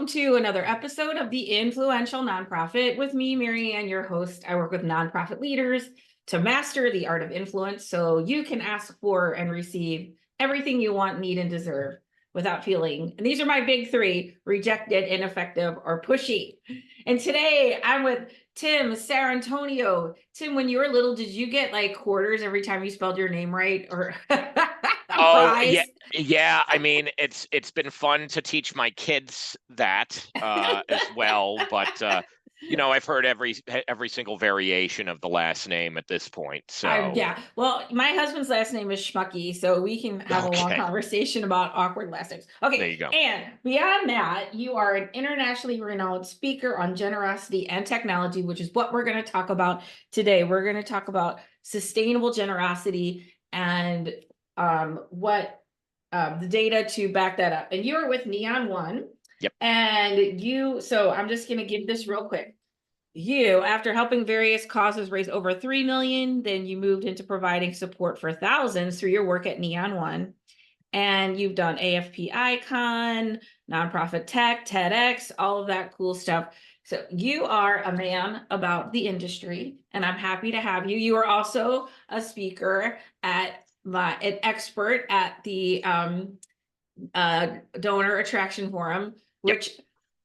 welcome to another episode of The Influential Nonprofit with me, Marianne, your host. I work with nonprofit leaders to master the art of influence so you can ask for and receive everything you want, need, and deserve without feeling, and these are my big three: rejected, ineffective, or pushy. And today I'm with Tim Sarrantonio. Tim, when you were little, did you get like quarters every time you spelled your name right, or a Oh, prize? yeah. I mean, it's been fun to teach my kids that as well, but I've heard every single variation of the last name at this point. So Yeah. Well, my husband's last name is Schmucky, so we can have a long okay, conversation about awkward last names. there Okay. you go. And beyond that, you are an internationally renowned speaker on generosity and technology, which is what we're going to talk about today. We're going to talk about sustainable generosity and what the data to back that up. And you are with Neon One. Yep. And so I'm just going to give this real quick. You, after helping various causes raise over 3 million, then you moved into providing support for thousands through your work at Neon One. And you've done AFPICON, nonprofit tech, TEDx, all of that cool stuff. So you are a man about the industry, and I'm happy to have you. You are also a speaker an expert at the Donor Attraction Forum, which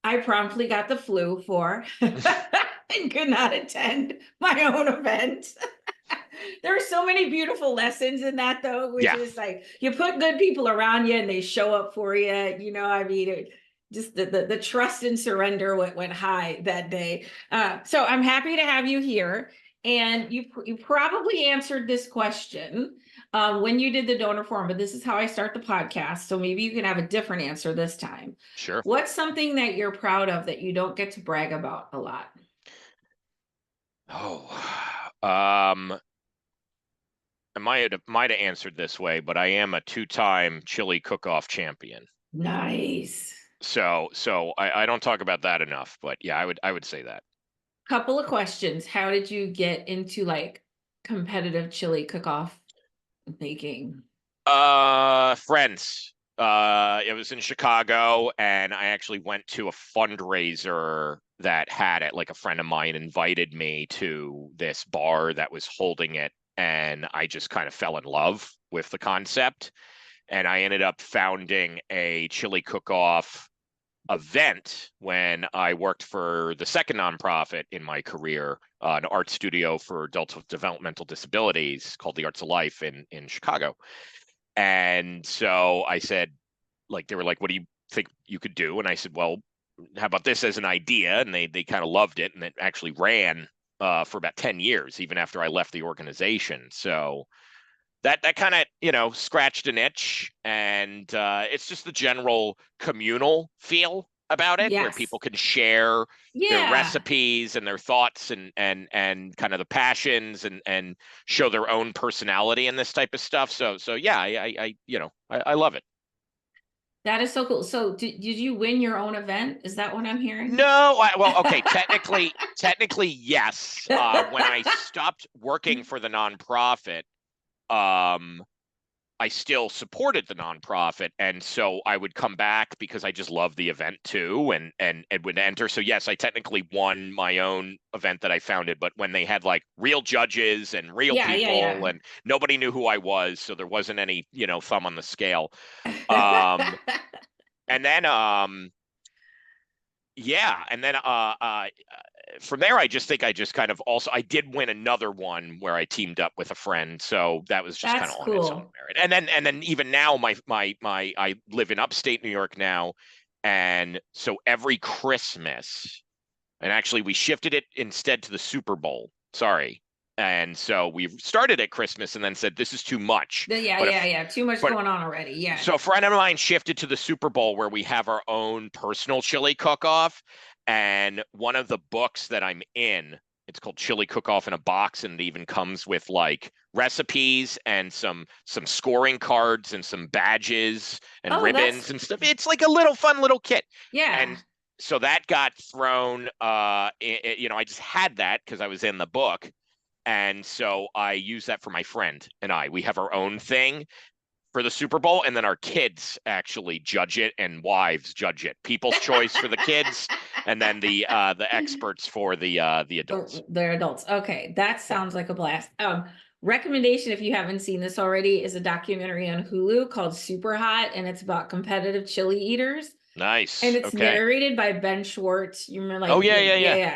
I promptly got the flu for. And could not attend my own event. There are so many beautiful lessons in that, though, which is like you put good people around you and they show up for you. I mean, just the trust and surrender went high that day. So I'm happy to have you here. And you probably answered this question when you did the donor form, but this is how I start the podcast. So maybe you can have a different answer this time. Sure. What's something that you're proud of that you don't get to brag about a lot? I might have answered this way, but I am a 2-time chili cook-off champion. Nice. So I don't talk about that enough, but yeah, I would say that. Couple of questions. How did you get into like competitive chili cook-off making? Friends. It was in Chicago, and I actually went to a fundraiser that had it. Like a friend of mine invited me to this bar that was holding it, and I just kind of fell in love with the concept. And I ended up founding a chili cook-off event when I worked for the second nonprofit in my career, an art studio for adults with developmental disabilities called the Arts of Life in Chicago. And so I said, like, they were like, what do you think you could do? And I said, well, how about this as an idea? And they kind of loved it. And it actually ran for about 10 years, even after I left the organization. So that kind of, scratched an itch. And it's just the general communal feel about it, where people can share their recipes and their thoughts and kind of the passions and show their own personality in this type of stuff. So yeah, I love it. That is so cool. So did you win your own event? Is that what I'm hearing? No, okay, technically yes. When I stopped working for the nonprofit, I still supported the nonprofit, and so I would come back because I just love the event too, and would enter. So yes, I technically won my own event that I founded, but when they had like real judges and real people, and nobody knew who I was, so there wasn't any thumb on the scale. And then from there, I just think I just kind of also I did win another one where I teamed up with a friend, so that was just kind of on its own merit. And then even now, my I live in upstate New York now, and so every Christmas, and actually we shifted it instead to the Super Bowl. Sorry. And so we started at Christmas and then said, this is too much. Too much going on already. Yeah. So a friend of mine shifted to the Super Bowl where we have our own personal chili cook-off. And one of the books that I'm in, it's called Chili Cook-Off in a Box, and it even comes with like recipes and some scoring cards and some badges and ribbons and stuff. It's like a fun little kit. Yeah. And so that got thrown, I just had that because I was in the book. And so I use that for my friend and we have our own thing. for the Super Bowl, and then our kids actually judge it and wives judge it. People's Choice for the kids, and then the experts for the adults. They're adults. Okay, that sounds like a blast. Recommendation, if you haven't seen this already, is a documentary on Hulu called Super Hot, and it's about competitive chili eaters. Nice. And it's Okay. narrated by Ben Schwartz. You remember, like, Oh yeah.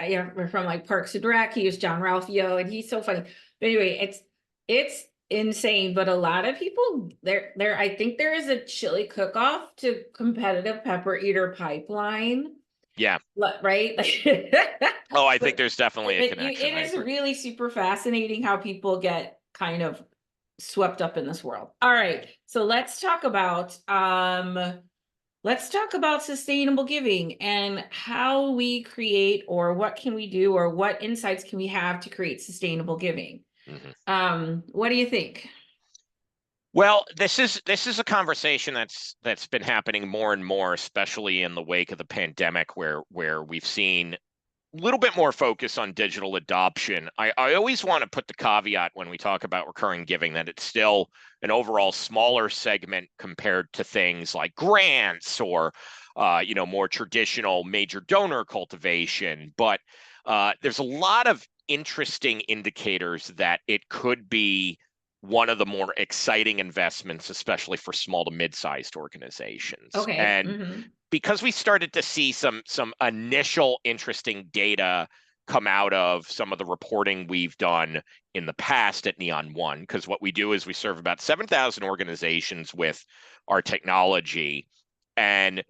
yeah, from like Parks and Rec. He was John Ralphio, and he's so funny. But anyway, it's insane. But a lot of people there. I think there is a chili cook-off to competitive pepper eater pipeline. Yeah. Right. Oh, I think there's definitely a connection. It is really super fascinating how people get kind of swept up in this world. All right, so let's talk about sustainable giving and how we create, or what can we do, or what insights can we have to create sustainable giving. What do you think? Well, this is a conversation that's been happening more and more, especially in the wake of the pandemic, where we've seen a little bit more focus on digital adoption. I always want to put the caveat when we talk about recurring giving that it's still an overall smaller segment compared to things like grants or more traditional major donor cultivation. But there's a lot of interesting indicators that it could be one of the more exciting investments, especially for small to mid-sized organizations. Okay. And because we started to see some initial interesting data come out of some of the reporting we've done in the past at Neon One, because what we do is we serve about 7,000 organizations with our technology. And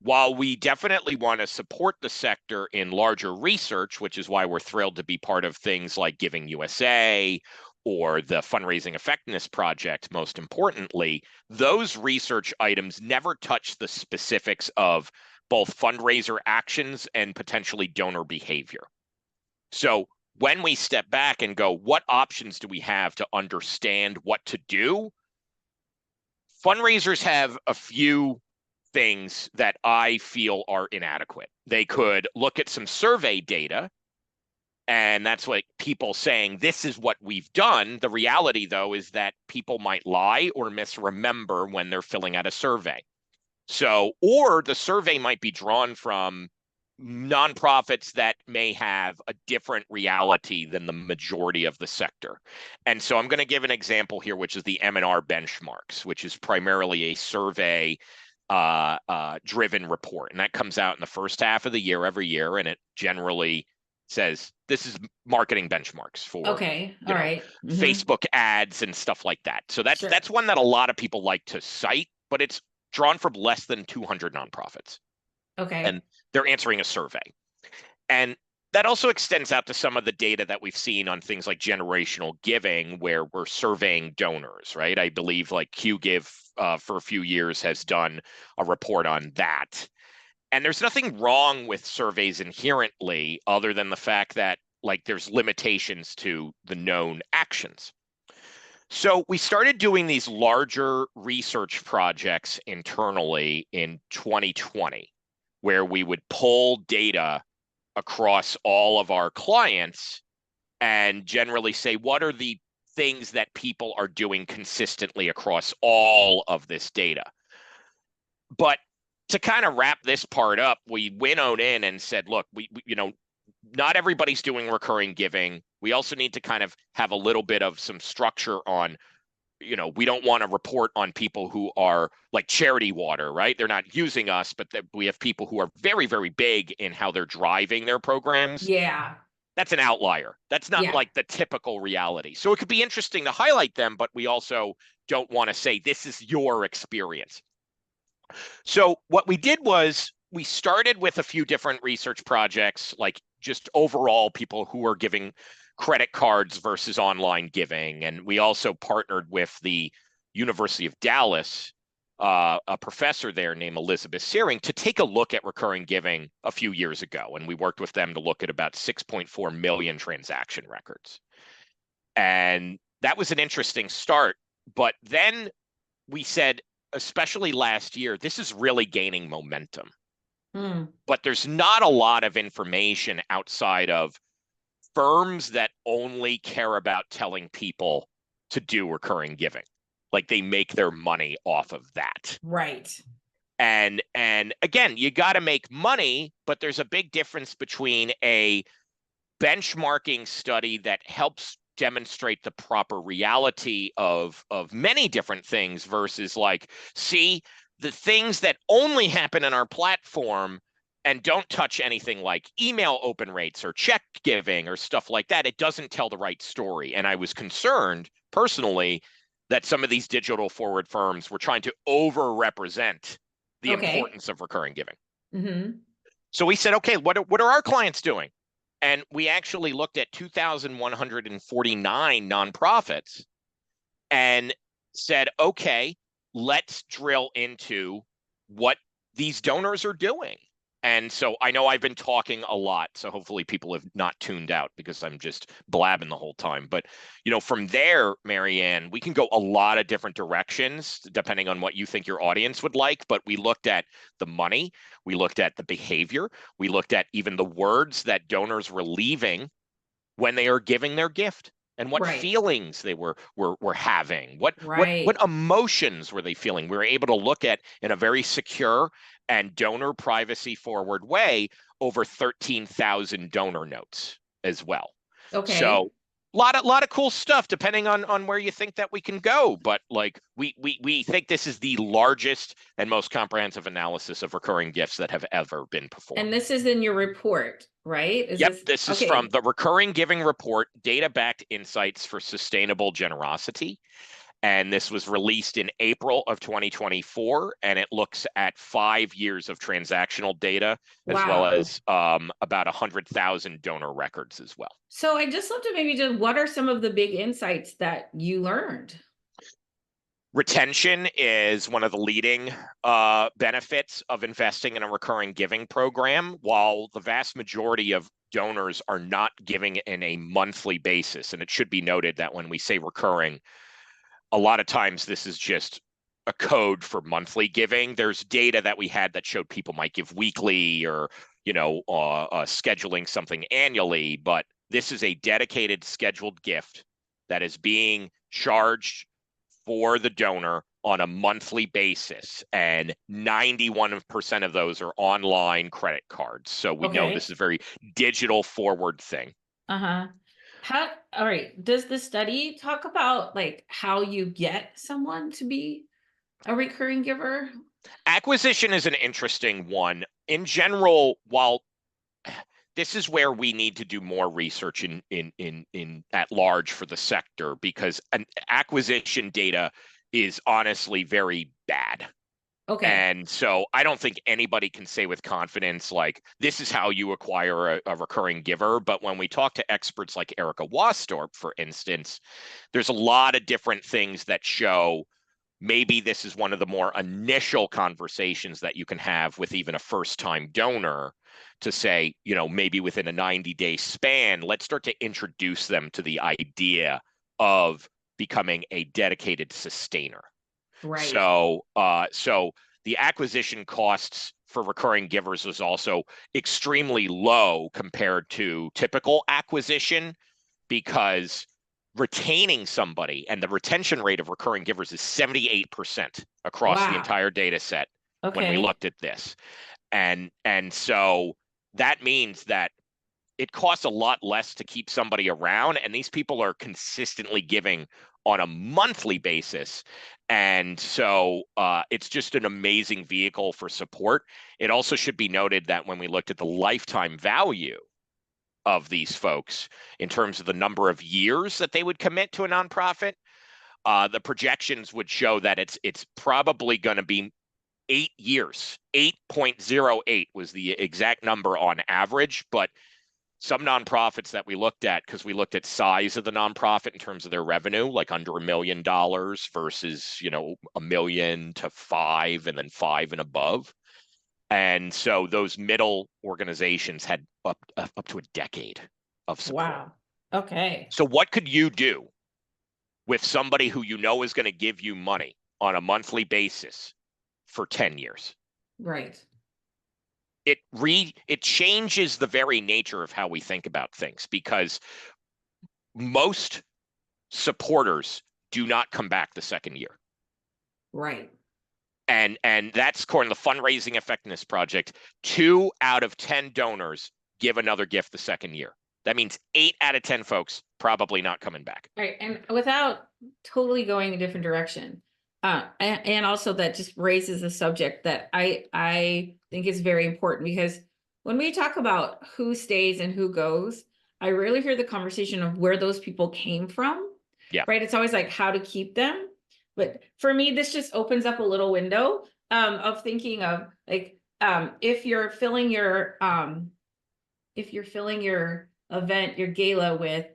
while we definitely want to support the sector in larger research, which is why we're thrilled to be part of things like Giving USA or the Fundraising Effectiveness Project, most importantly, those research items never touch the specifics of both fundraiser actions and potentially donor behavior. So when we step back and go, what options do we have to understand what to do? Fundraisers have a few things that I feel are inadequate. They could look at some survey data, and that's like people saying, this is what we've done. The reality, though, is that people might lie or misremember when they're filling out a survey. So, or the survey might be drawn from nonprofits that may have a different reality than the majority of the sector. And so I'm going to give an example here, which is the M&R benchmarks, which is primarily a survey driven report. And that comes out in the first half of the year every year. And it generally says this is marketing benchmarks for Facebook ads and stuff like that. So that's one that a lot of people like to cite, but it's drawn from less than 200 nonprofits. Okay. And they're answering a survey. And that also extends out to some of the data that we've seen on things like generational giving, where we're surveying donors, right? I believe like QGive for a few years has done a report on that. And there's nothing wrong with surveys inherently, other than the fact that like there's limitations to the known actions. So we started doing these larger research projects internally in 2020, where we would pull data across all of our clients and generally say, what are the things that people are doing consistently across all of this data? But to kind of wrap this part up, we winnowed in and said, look, we not everybody's doing recurring giving. We also need to kind of have a little bit of some structure on, we don't want to report on people who are like Charity Water, right? They're not using us, but we have people who are very, very big in how they're driving their programs. Yeah. That's an outlier. That's not like the typical reality. So it could be interesting to highlight them, but we also don't want to say this is your experience. So what we did was we started with a few different research projects, like just overall people who are giving credit cards versus online giving. And we also partnered with the University of Dallas, a professor there named Elizabeth Searing, to take a look at recurring giving a few years ago. And we worked with them to look at about 6.4 million transaction records. And that was an interesting start. But then we said, especially last year, this is really gaining momentum. But there's not a lot of information outside of firms that only care about telling people to do recurring giving. Like they make their money off of that. Right. And again, you got to make money, but there's a big difference between a benchmarking study that helps demonstrate the proper reality of many different things versus like, see, the things that only happen in our platform and don't touch anything like email open rates or check giving or stuff like that. It doesn't tell the right story. And I was concerned personally that some of these digital forward firms were trying to over-represent the Okay. importance of recurring giving. Mm-hmm. So we said, okay, what are our clients doing? And we actually looked at 2,149 nonprofits and said, okay, let's drill into what these donors are doing. And so I know I've been talking a lot, so hopefully people have not tuned out because I'm just blabbing the whole time. But, you know, from there, Marianne, we can go a lot of different directions depending on what you think your audience would like. But we looked at the money, we looked at the behavior, we looked at even the words that donors were leaving when they are giving their gift and what Right. feelings they were having, what Right. emotions were they feeling. We were able to look at in a very secure and donor privacy forward way over 13,000 donor notes as well. Okay. So lot of cool stuff depending on where you think that we can go, but like we think this is the largest and most comprehensive analysis of recurring gifts that have ever been performed. And this is in your report, right? Yep, this is from okay? the Recurring Giving Report, Data-Backed Insights for Sustainable Generosity. And this was released in April of 2024, and it looks at 5 years of transactional data, as well Wow. as about 100,000 donor records as well. So I just love to maybe just, what are some of the big insights that you learned? Retention is one of the leading benefits of investing in a recurring giving program, while the vast majority of donors are not giving in a monthly basis. And it should be noted that when we say recurring, a lot of times this is just a code for monthly giving. There's data that we had that showed people might give weekly or, you know, scheduling something annually, but this is a dedicated scheduled gift that is being charged for the donor on a monthly basis, and 91% of those are online credit cards. So we know this is a very digital forward thing. Uh-huh. All right, does the study talk about like how you get someone to be a recurring giver? Acquisition is an interesting one. In general, while this is where we need to do more research in at large for the sector, because an acquisition data is honestly very bad. Okay. And so I don't think anybody can say with confidence, like, this is how you acquire a recurring giver. But when we talk to experts like Erica Wastorp, for instance, there's a lot of different things that show maybe this is one of the more initial conversations that you can have with even a first-time donor to say, you know, maybe within a 90-day span, let's start to introduce them to the idea of becoming a dedicated sustainer. Right. So the acquisition costs for recurring givers was also extremely low compared to typical acquisition, because retaining somebody, and the retention rate of recurring givers is 78% across the entire data set when we looked at this. And so that means that it costs a lot less to keep somebody around, and these people are consistently giving on a monthly basis. And so it's just an amazing vehicle for support. It also should be noted that when we looked at the lifetime value of these folks in terms of the number of years that they would commit to a nonprofit, the projections would show that it's probably going to be 8 years. 8.08 was the exact number on average, but some nonprofits that we looked at, because we looked at size of the nonprofit in terms of their revenue, like under $1 million versus, you know, $1 million to $5 million and then $5 million and above. And so those middle organizations had up to a decade of support. Wow. Okay. So what could you do with somebody who you know is going to give you money on a monthly basis for 10 years? Right. It changes the very nature of how we think about things, because most supporters do not come back the second year. Right. And that's according to the Fundraising Effectiveness Project. 2 out of 10 donors give another gift the second year. That means 8 out of 10 folks probably not coming back. Right. And without totally going a different direction, and also that just raises a subject that I think is very important, because when we talk about who stays and who goes, I rarely hear the conversation of where those people came from. Yeah. Right. It's always like how to keep them. But for me, this just opens up a little window of thinking of like if you're filling your event, your gala with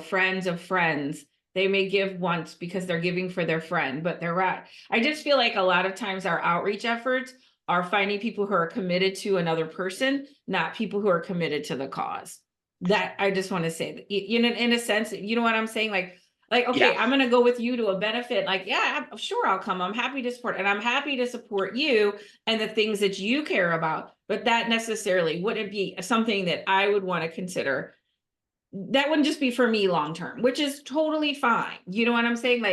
friends of friends, they may give once because they're giving for their friend, but they're right. I just feel like a lot of times our outreach efforts are finding people who are committed to another person, not people who are committed to the cause. That I just want to say that, in a sense, you know what I'm saying? Like, okay, Yeah. I'm going to go with you to a benefit. Like, yeah, I'm sure I'll come. I'm happy to support, and I'm happy to support you and the things that you care about. But that necessarily wouldn't be something that I would want to consider. That wouldn't just be for me long term, which is totally fine. You know what I'm saying?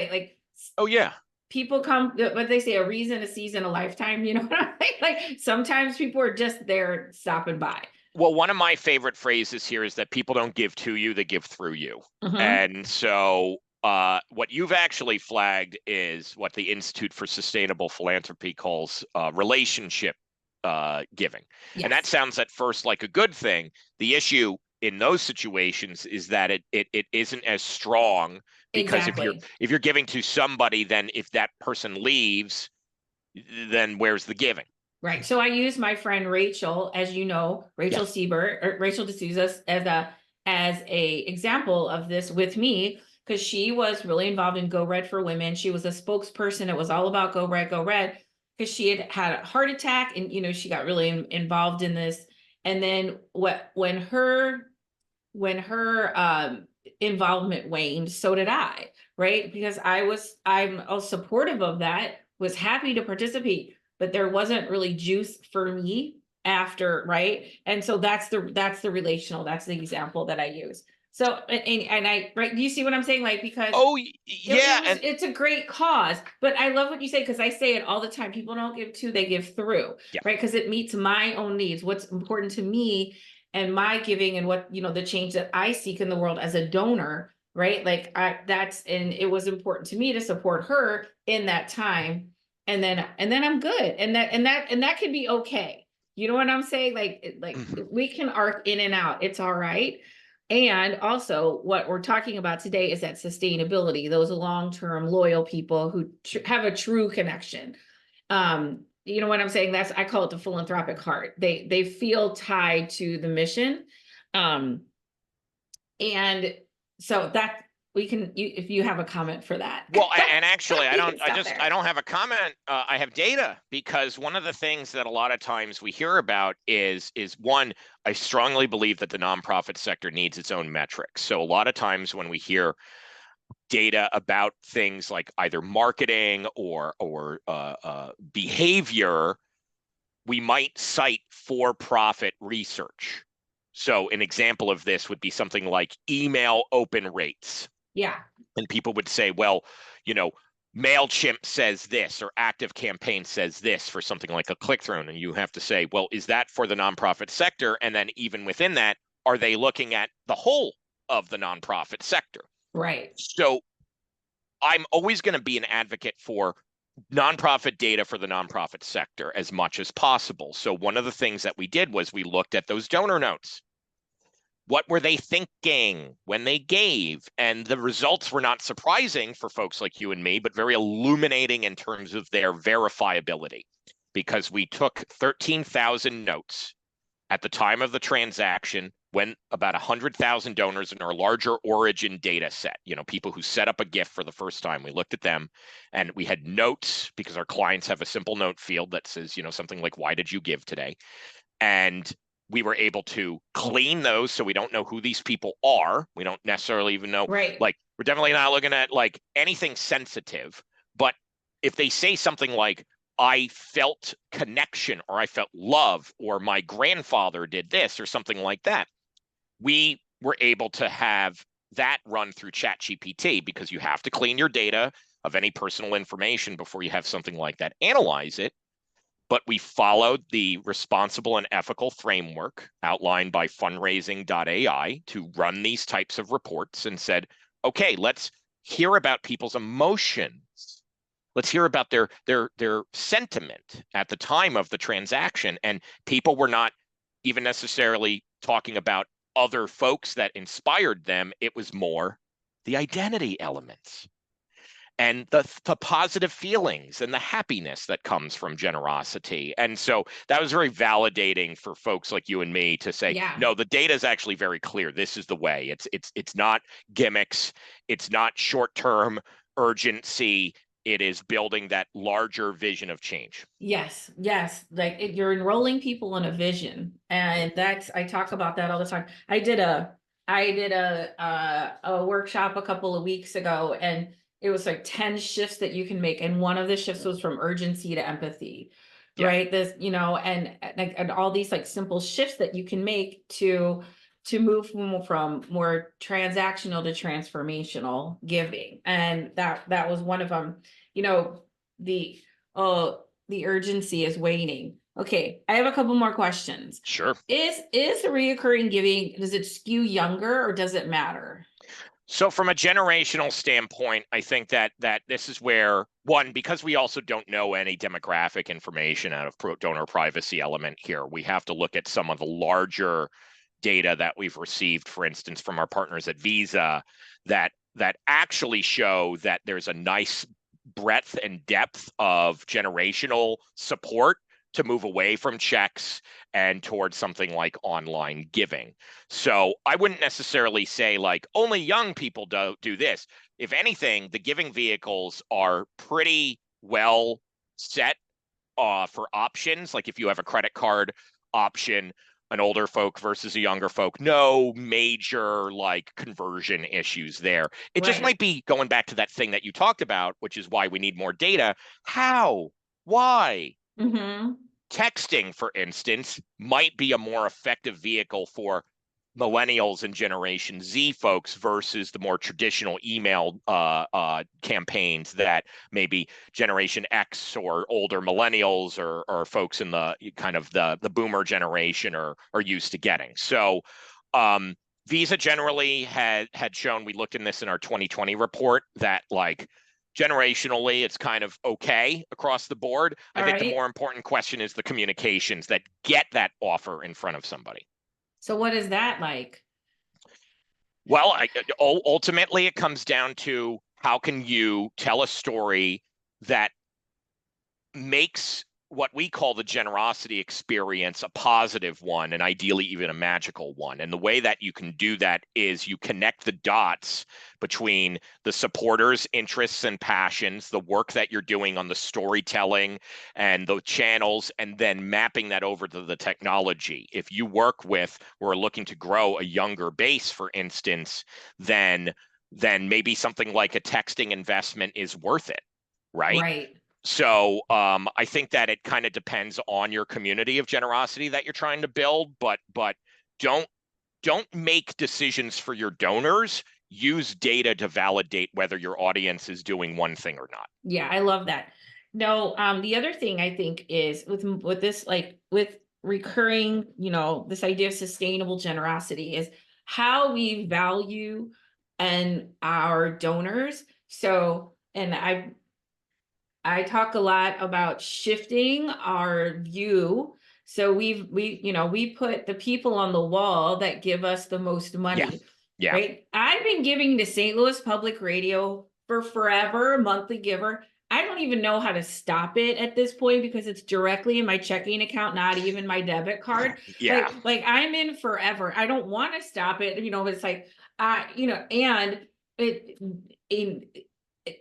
Oh, yeah. People come, what they say, a reason, a season, a lifetime. You know what I'm saying? Like sometimes people are just there stopping by. Well, one of my favorite phrases here is that people don't give to you, they give through you. Mhm. And so what you've actually flagged is what the Institute for Sustainable Philanthropy calls relationship giving. And that Yes, sounds at first like a good thing. The issue in those situations is that it isn't as strong, because exactly. if you're giving to somebody, then if that person leaves, then where's the giving? Right. So I use my friend Rachel, as you know, Yeah. Rachel Siebert or Rachel D'Souza as a example of this with me, because she was really involved in Go Red for Women. She was a spokesperson. It was all about Go Red, Go Red, because she had a heart attack, and she got really involved in this. And then when her involvement waned, so did I, right? Because I'm supportive of that, was happy to participate, but there wasn't really juice for me after, right? And so that's the relational, that's the example that I use. So and I, right, do you see what I'm saying? Like, because Oh, yeah. And it's a great cause, but I love what you say, because I say it all the time. People don't give to, they give through, yeah. right? Because it meets my own needs, what's important to me, and my giving, and what the change that I seek in the world as a donor, right? Like and it was important to me to support her in that time, and then I'm good, and that can be okay. You know what I'm saying? Like we can arc in and out. It's all right. And also, what we're talking about today is that sustainability, those long-term loyal people who have a true connection. You know what I'm saying? I call it the philanthropic heart. They feel tied to the mission. And so that if you have a comment for that. Well, and actually, You can stop there. I don't have a comment. I have data, because one of the things that a lot of times we hear about is one, I strongly believe that the nonprofit sector needs its own metrics. So a lot of times when we hear data about things like either marketing or behavior, we might cite for-profit research. So an example of this would be something like email open rates. Yeah. And people would say, well, MailChimp says this, or Active Campaign says this for something like a click-through. And you have to say, well, is that for the nonprofit sector? And then even within that, are they looking at the whole of the nonprofit sector? Right. So I'm always going to be an advocate for nonprofit data for the nonprofit sector as much as possible. So one of the things that we did was we looked at those donor notes. What were they thinking when they gave? And the results were not surprising for folks like you and me, but very illuminating in terms of their verifiability, because we took 13,000 notes at the time of the transaction, when about 100,000 donors in our larger origin data set, people who set up a gift for the first time, we looked at them, and we had notes, because our clients have a simple note field that says, something like, why did you give today? And we were able to clean those, so we don't know who these people are. We don't necessarily even know, Right. like, we're definitely not looking at like anything sensitive. But if they say something like, I felt connection, or I felt love, or my grandfather did this, or something like that, we were able to have that run through ChatGPT, because you have to clean your data of any personal information before you have something like that. Analyze it. But we followed the responsible and ethical framework outlined by fundraising.ai to run these types of reports and said, okay, let's hear about people's emotions. Let's hear about their sentiment at the time of the transaction. And people were not even necessarily talking about other folks that inspired them. It was more the identity elements and the positive feelings and the happiness that comes from generosity. And so that was very validating for folks like you and me to say, Yeah. no, the data is actually very clear. This is the way. It's not gimmicks. It's not short-term urgency. It is building that larger vision of change. Yes, yes. Like you're enrolling people in a vision. And I talk about that all the time. I did a workshop a couple of weeks ago, and it was like 10 shifts that you can make. And one of the shifts was from urgency to empathy, Yeah. right? This, and all these like simple shifts that you can make to move from more transactional to transformational giving. And that was one of them. The the urgency is waning. Okay, I have a couple more questions. Sure. Is the reoccurring giving, does it skew younger or does it matter? So from a generational standpoint, I think that this is where, one, because we also don't know any demographic information out of donor privacy element here, we have to look at some of the larger data that we've received, for instance, from our partners at Visa, that actually show that there's a nice breadth and depth of generational support to move away from checks and towards something like online giving. So I wouldn't necessarily say like only young people do this. If anything, the giving vehicles are pretty well set for options. Like if you have a credit card option, an older folk versus a younger folk, no major like conversion issues there. It just might be going back to that thing that you talked about, which is why we need more data. How? Why? Mm-hmm. Texting, for instance, might be a more effective vehicle for millennials and Generation Z folks versus the more traditional email campaigns that maybe Generation X or older millennials or folks in the kind of the boomer generation are used to getting. So Visa generally had shown, we looked in this in our 2020 report, that like generationally, it's kind of okay across the board. I think the more important question is the communications that get that offer in front of somebody. So what is that like? Well, ultimately, it comes down to how can you tell a story that makes what we call the generosity experience a positive one, and ideally even a magical one. And the way that you can do that is you connect the dots between the supporters' interests and passions, the work that you're doing on the storytelling and the channels, and then mapping that over to the technology. If you work with or are looking to grow a younger base, for instance, then maybe something like a texting investment is worth it, right? Right. So I think that it kind of depends on your community of generosity that you're trying to build, but don't make decisions for your donors. Use data to validate whether your audience is doing one thing or not. Yeah, I love that. No, the other thing I think is with this, like with recurring, this idea of sustainable generosity is how we value and our donors. So, and I talk a lot about shifting our view. So we put the people on the wall that give us the most money. Yeah. Right. I've been giving to St. Louis Public Radio for forever, monthly giver. I don't even know how to stop it at this point because it's directly in my checking account, not even my debit card. Yeah. Like I'm in forever. I don't want to stop it. It's like, and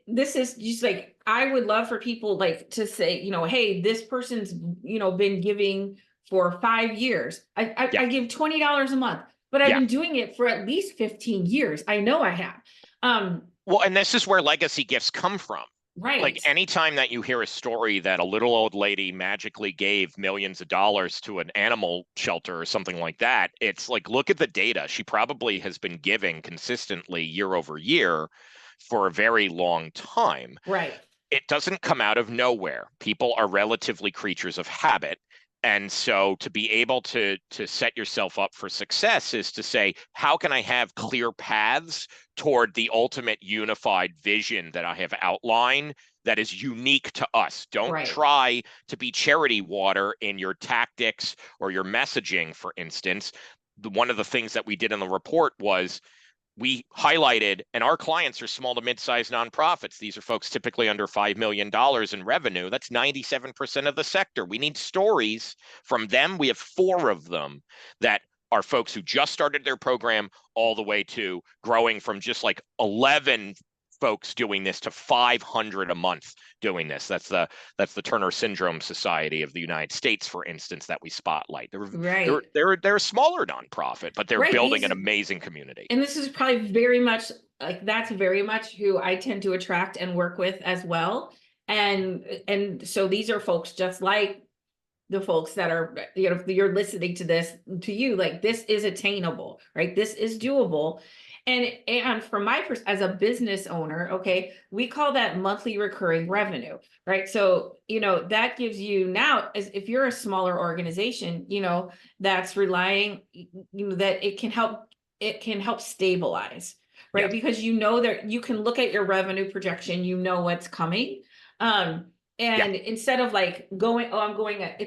this is just like, I would love for people like to say, hey, this person's, been giving for 5 years. I give $20 a month, but I've been doing it for at least 15 years. I know I have. Well, and this is where legacy gifts come from. Right. Like anytime that you hear a story that a little old lady magically gave millions of dollars to an animal shelter or something like that, it's like, look at the data. She probably has been giving consistently year over year for a very long time. Right. It doesn't come out of nowhere. People are relatively creatures of habit. And so to be able to set yourself up for success is to say, how can I have clear paths toward the ultimate unified vision that I have outlined that is unique to us? Don't Right. try to be charity water in your tactics or your messaging, for instance. One of the things that we did in the report was we highlighted, and our clients are small to mid-sized nonprofits. These are folks typically under $5 million in revenue. That's 97% of the sector. We need stories from them. We have 4 of them that are folks who just started their program all the way to growing from just like 11 folks doing this to 500 a month doing this. That's the Turner Syndrome Society of the United States, for instance, that we spotlight. Right. They're a smaller nonprofit, but they're Right. building an amazing community. And this is probably very much like, that's very much who I tend to attract and work with as well. And so these are folks just like the folks that are, you're listening to this, to you, like, this is attainable, right? This is doable. And from my perspective, as a business owner, okay, we call that monthly recurring revenue, right? So, that gives you now, as if you're a smaller organization, that's relying, that it can help stabilize, right? Yeah. Because that you can look at your revenue projection, what's coming. And instead of like going,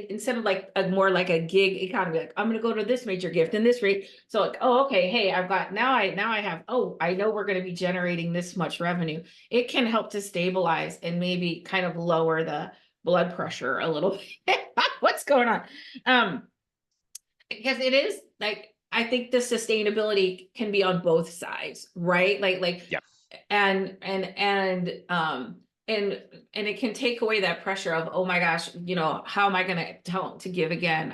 instead of like more like a gig economy, like I'm going to go to this major gift and this rate. So like, oh, okay, hey, I've got, now I have, oh, I know we're going to be generating this much revenue. It can help to stabilize and maybe kind of lower the blood pressure a little bit. What's going on? Because it is like, I think the sustainability can be on both sides, right? Yeah. And it can take away that pressure of, oh my gosh, how am I going to give again?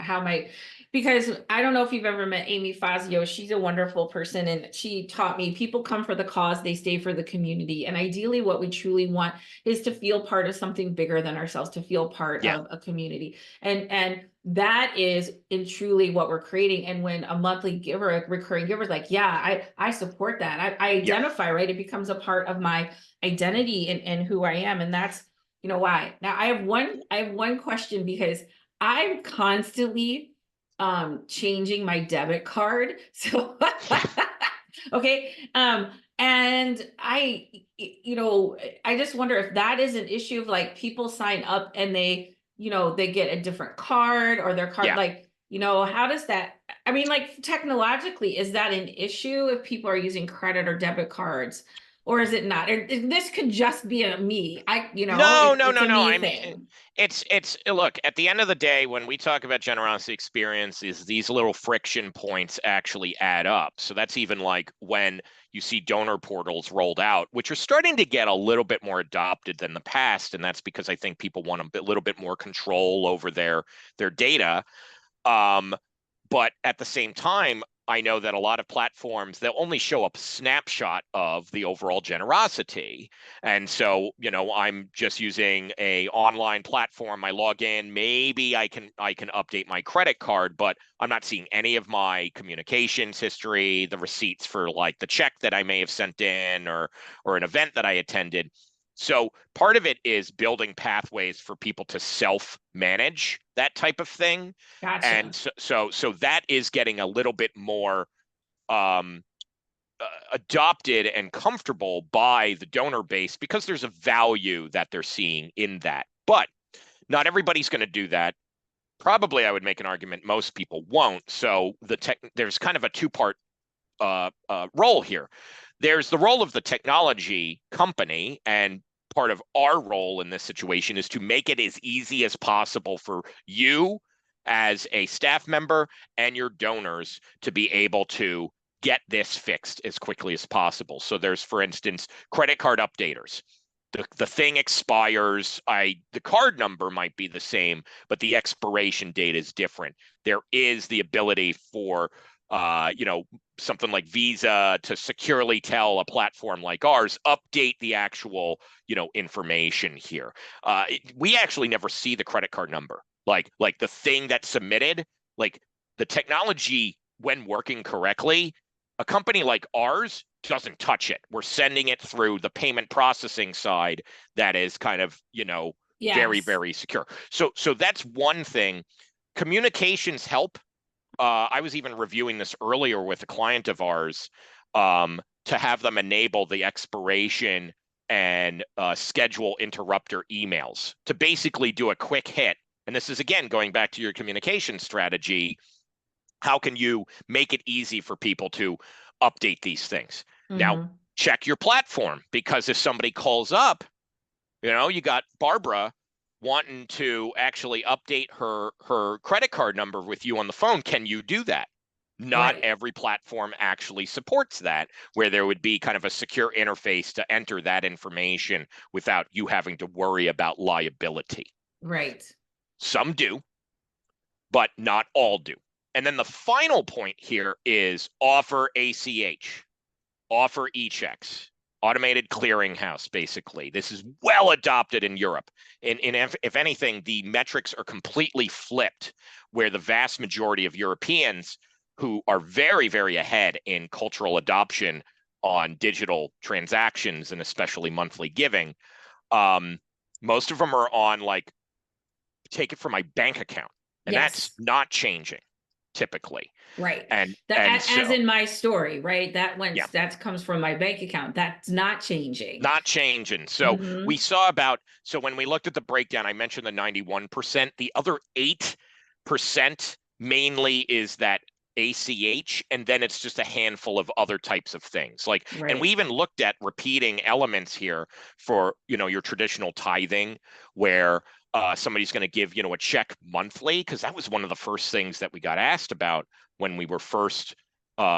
Because I don't know if you've ever met Amy Fazio. She's a wonderful person. And she taught me, people come for the cause, they stay for the community. And ideally what we truly want is to feel part of something bigger than ourselves, to feel part of a community. And that is in truly what we're creating. And when a monthly giver, a recurring giver is like, yeah, I support that. I identify, right? It becomes a part of my identity and who I am. And that's, why. Now I have one question, because I'm constantly changing my debit card. So okay. And I just wonder if that is an issue of like, people sign up and they get a different card, or their card, like, how does that, I mean, like, technologically, is that an issue if people are using credit or debit cards, or is it not? This could just be a me. No. It's a me I mean, thing. it's look, at the end of the day, when we talk about generosity experiences, these little friction points actually add up. So that's even like when you see donor portals rolled out, which are starting to get a little bit more adopted than the past. And that's because I think people want a little bit more control over their data. But at the same time, I know that a lot of platforms, they'll only show up a snapshot of the overall generosity. And so, I'm just using a online platform. I log in, maybe I can update my credit card, but I'm not seeing any of my communications history, the receipts for like the check that I may have sent in, or an event that I attended. So part of it is building pathways for people to self-manage that type of thing. Gotcha. And so that is getting a little bit more adopted and comfortable by the donor base, because there's a value that they're seeing in that. But not everybody's going to do that. Probably, I would make an argument most people won't. So there's kind of a two-part role here. There's the role of the technology company, and part of our role in this situation is to make it as easy as possible for you as a staff member and your donors to be able to get this fixed as quickly as possible. So there's, for instance, credit card updaters. The thing expires, the card number might be the same, but the expiration date is different. There is the ability for something like Visa to securely tell a platform like ours, update the actual, information here. We actually never see the credit card number, like the thing that's submitted, like the technology, when working correctly, A company like ours doesn't touch it. We're sending it through the payment processing side that is kind of, very, Yes. very secure. So that's one thing. Communications help. I was even reviewing this earlier with a client of ours, to have them enable the expiration and schedule interrupter emails to basically do a quick hit. And this is, again, going back to your communication strategy. How can you make it easy for people to update these things? Now, Mm-hmm. check your platform, because if somebody calls up, you got Barbara wanting to actually update her credit card number with you on the phone. Can you do that? Not Right. every platform actually supports that, where there would be kind of a secure interface to enter that information without you having to worry about liability. Right. Some do, but not all do. And then the final point here is offer ACH, offer e-checks, automated clearinghouse, basically. This is well adopted in Europe. And if anything, the metrics are completely flipped, where the vast majority of Europeans who are very, very ahead in cultural adoption on digital transactions and especially monthly giving, most of them are on like, take it from my bank account. And that's Yes. not changing typically. Right. And That, as so, in my story, right? yeah, That comes from my bank account. That's not changing. not changing. So we Mm-hmm. saw so when we looked at the breakdown, I mentioned the 91%. The other 8% mainly is that ACH, and then it's just a handful of other types of things. And we Right. even looked at repeating elements here for, your traditional tithing, where somebody's going to give, a check monthly, because that was one of the first things that we got asked about when we were first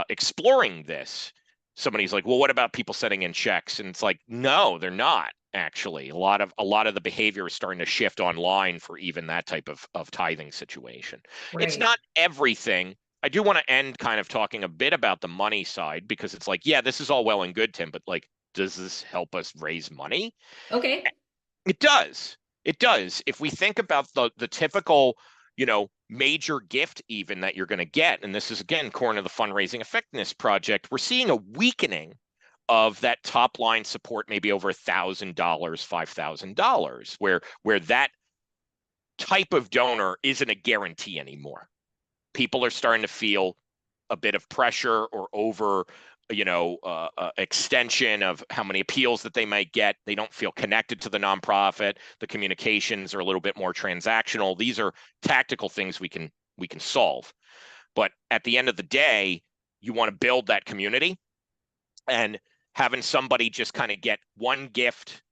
exploring this. Somebody's like, well, what about people sending in checks? And it's like, no, they're not actually. A lot of the behavior is starting to shift online for even that type of tithing situation. It's Right. not everything. I do want to end kind of talking a bit about the money side, because it's like, yeah, this is all well and good, Tim, but like, does this help us raise money? Okay. It does. It does. If we think about the typical, major gift even that you're going to get, and this is again core to the fundraising effectiveness project, we're seeing a weakening of that top line support, maybe over $1,000, $5,000, where that type of donor isn't a guarantee anymore. People are starting to feel a bit of pressure or over, extension of how many appeals that they might get. They don't feel connected to the nonprofit. The communications are a little bit more transactional. These are tactical things we can solve. But at the end of the day, you want to build that community, and having somebody just kind of get one gift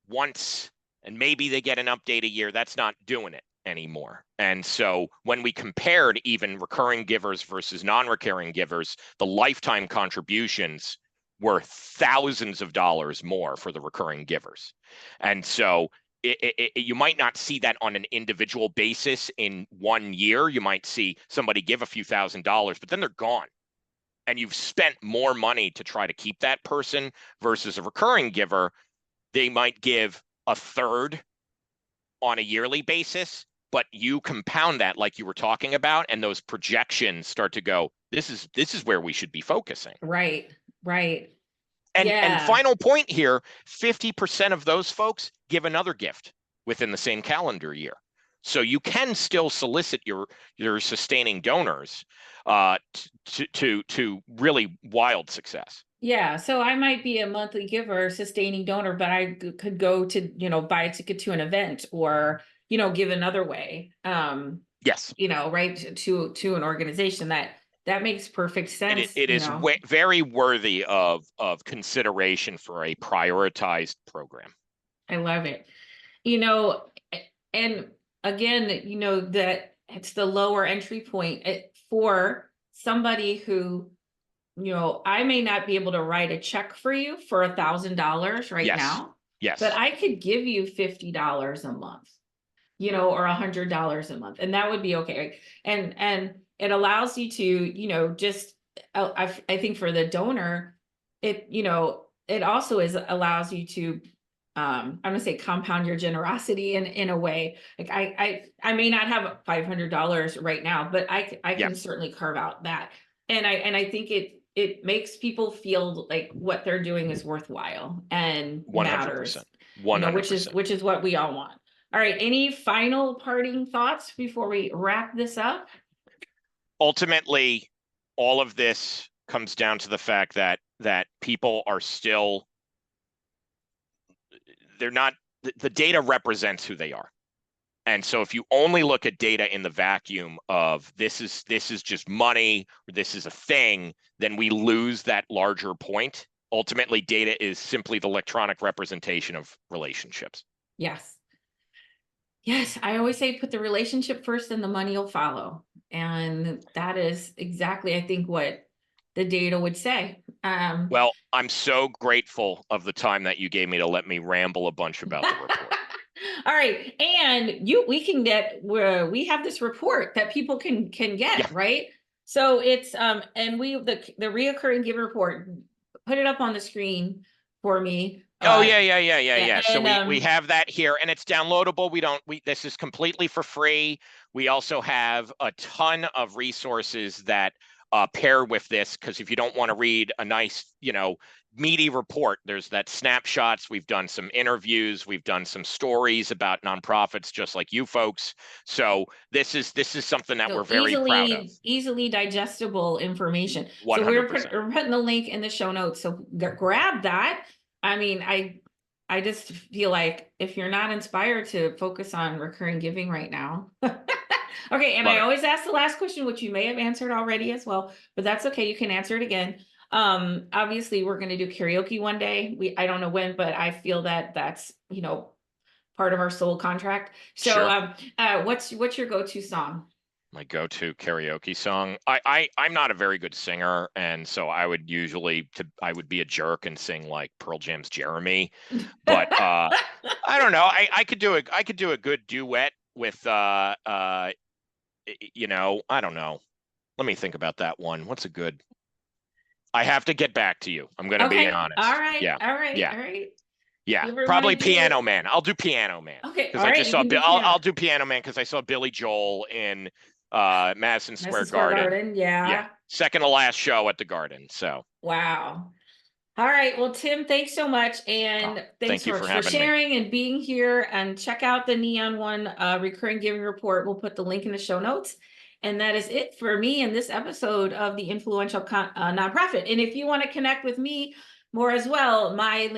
once and maybe they get an update a year, that's not doing it anymore. And so when we compared even recurring givers versus non-recurring givers, the lifetime contributions were thousands of dollars more for the recurring givers. And so you might not see that on an individual basis in 1 year. You might see somebody give a few $1,000s, but then they're gone. And you've spent more money to try to keep that person, versus a recurring giver. They might give a third on a yearly basis, but you compound that like you were talking about, and those projections start to go, this is where we should be focusing. Right. Right. And Yeah. final point here, 50% of those folks give another gift within the same calendar year. So you can still solicit your sustaining donors to really wild success. Yeah. So I might be a monthly giver, sustaining donor, but I could go to, buy a ticket to an event, or, give another way. Yes. Right, to an organization that makes perfect sense, It is very worthy of consideration for a prioritized program. I love it. You know, and again, that it's the lower entry point, for somebody who, I may not be able to write a check for you for $1,000 right Yes. now, but Yes. I could give you $50 a month, or $100 a month, and that would be okay. And it allows you to, just, I think for the donor, it also allows you to, I'm gonna say, compound your generosity in a way. Like I may not have $500 right now, but I Yeah. can certainly carve out that. And I think it it makes people feel like what they're doing is worthwhile and 100%. matters, 100%. which is what we all want. All right, any final parting thoughts before we wrap this up? Ultimately, all of this comes down to the fact that people are still, they're not, the data represents who they are. And so if you only look at data in the vacuum of this is just money, or this is a thing, then we lose that larger point. Ultimately, data is simply the electronic representation of relationships. Yes. Yes, I always say put the relationship first and the money will follow. And that is exactly, I think, what the data would say. Well, I'm so grateful of the time that you gave me to let me ramble a bunch about the report. All right, and we can get where we have this report that people can get, Yeah. right? So it's and the reoccurring giver report, put it up on the screen for me. Oh yeah. So And we have that here, and it's downloadable. This is completely for free. We also have a ton of resources that pair with this, because if you don't want to read a nice, meaty report, there's that snapshots. We've done some interviews, we've done some stories about nonprofits just like you folks. So this is something that we're very proud of. Easily digestible information. 100%. So we're putting the link in the show notes. So grab that. I mean, I just feel like if you're not inspired to focus on recurring giving right now. Okay, and I always ask the last question, which you may have answered already as well, but that's okay. You can answer it again. Obviously we're going to do karaoke one day. I don't know when, but I feel that that's, part of our soul contract. So, Sure. what's your go-to song? My go-to karaoke song. I'm not a very good singer, and so I would be a jerk and sing like Pearl Jam's Jeremy. But I don't know. I could do a good duet with I don't know. Let me think about that one. What's a good? I have to get back to you. I'm gonna be honest. All right. Yeah. All right. Yeah. All right. Yeah, probably Piano Man. I'll do Piano Man. Okay. Because I just saw I'll do Piano Man because I saw Billy Joel in Madison Square Garden. Yeah. Second to last show at the Garden. So wow. All right. Well, Tim, thanks so much. And thanks thank you for for having sharing and being here. And check out the Neon One recurring giving report. We'll put the link in the show notes. And that is it for me in this episode of the Influential Nonprofit. And if you want to connect with me more as well, my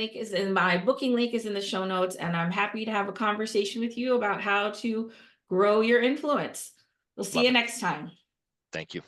booking link is in the show notes. And I'm happy to have a conversation with you about how to grow your influence. We'll see you next time. Thank you.